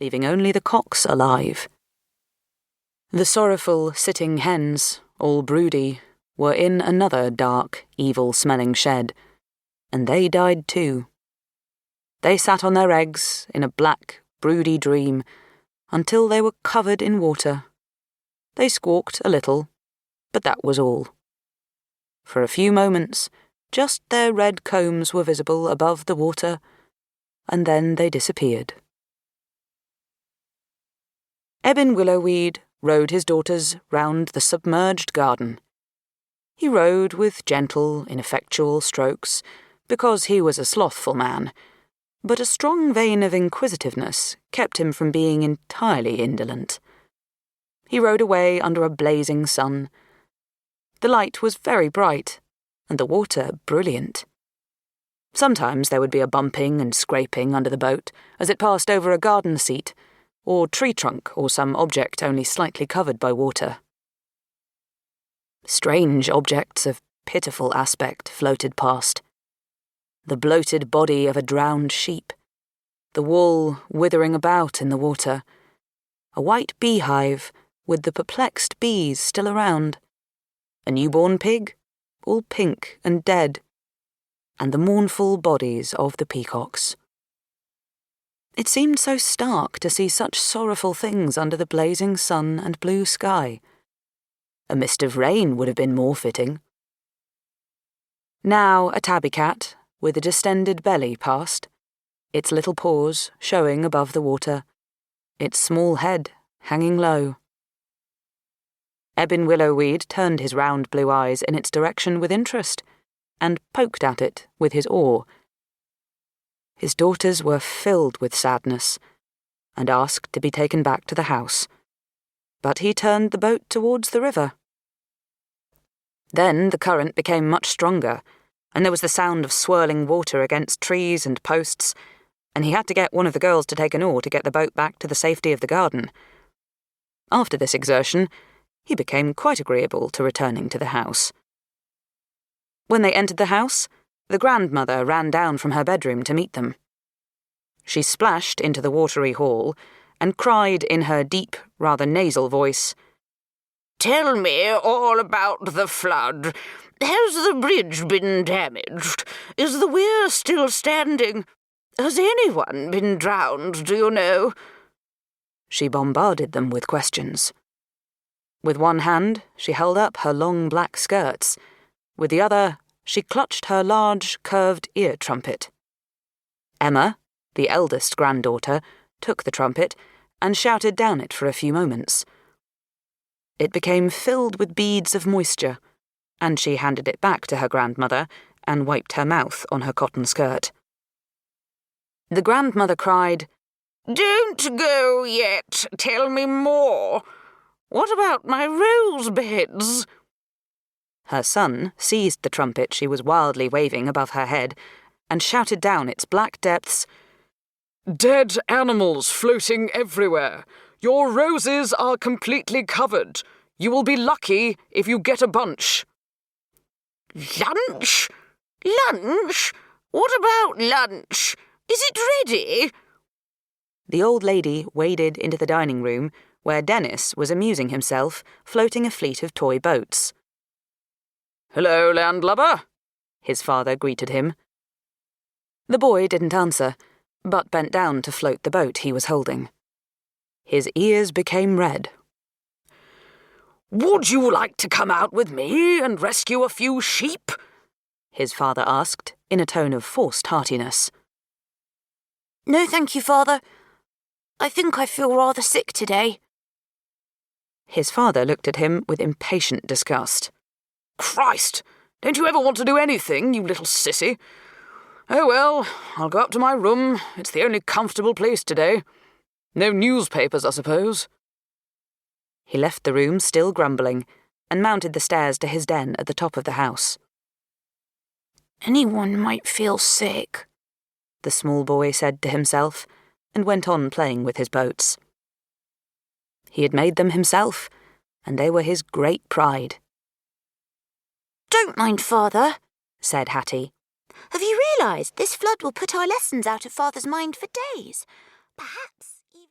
leaving only the cocks alive. The sorrowful sitting hens, all broody, were in another dark, evil-smelling shed, and they died too. They sat on their eggs in a black, broody dream until they were covered in water. They squawked a little, but that was all. For a few moments, just their red combs were visible above the water, and then they disappeared. Ebbin Willoweed rowed his daughters round the submerged garden. He rowed with gentle, ineffectual strokes, because he was a slothful man, but a strong vein of inquisitiveness kept him from being entirely indolent. He rowed away under a blazing sun. The light was very bright, and the water brilliant. Sometimes there would be a bumping and scraping under the boat as it passed over a garden seat, or tree trunk, or some object only slightly covered by water. Strange objects of pitiful aspect floated past. The bloated body of a drowned sheep, the wool withering about in the water, a white beehive with the perplexed bees still around, a newborn pig, all pink and dead, and the mournful bodies of the peacocks. It seemed so stark to see such sorrowful things under the blazing sun and blue sky. A mist of rain would have been more fitting. Now a tabby cat, with a distended belly, passed, its little paws showing above the water, its small head hanging low. Ebbin Willoweed turned his round blue eyes in its direction with interest, and poked at it with his oar. His daughters were filled with sadness, and asked to be taken back to the house, but he turned the boat towards the river. Then the current became much stronger, and there was the sound of swirling water against trees and posts, and he had to get one of the girls to take an oar to get the boat back to the safety of the garden. After this exertion, he became quite agreeable to returning to the house. When they entered the house, the grandmother ran down from her bedroom to meet them. She splashed into the watery hall and cried in her deep, rather nasal voice, "Tell me all about the flood. Has the bridge been damaged? Is the weir still standing? Has anyone been drowned, do you know?" She bombarded them with questions. With one hand, she held up her long black skirts. With the other, she clutched her large, curved ear trumpet. Emma, the eldest granddaughter, took the trumpet and shouted down it for a few moments. It became filled with beads of moisture, and she handed it back to her grandmother and wiped her mouth on her cotton skirt. The grandmother cried, "Don't go yet. Tell me more. What about my rose beds?" Her son seized the trumpet she was wildly waving above her head and shouted down its black depths, "Dead animals floating everywhere. Your roses are completely covered. You will be lucky if you get a bunch." "Lunch? Lunch? What about lunch? Is it ready?" The old lady waded into the dining room, where Dennis was amusing himself, floating a fleet of toy boats. "Hello, landlubber," his father greeted him. The boy didn't answer, but bent down to float the boat he was holding. His ears became red. "Would you like to come out with me and rescue a few sheep?" his father asked, in a tone of forced heartiness. "No, thank you, father. I think I feel rather sick today." His father looked at him with impatient disgust. "Christ! Don't you ever want to do anything, you little sissy? Oh well, I'll go up to my room. It's the only comfortable place today. No newspapers, I suppose." He left the room still grumbling, and mounted the stairs to his den at the top of the house. "Anyone might feel sick," the small boy said to himself, and went on playing with his boats. He had made them himself, and they were his great pride. "Don't mind, father," said Hattie. "Have you realised this flood will put our lessons out of father's mind for days? Perhaps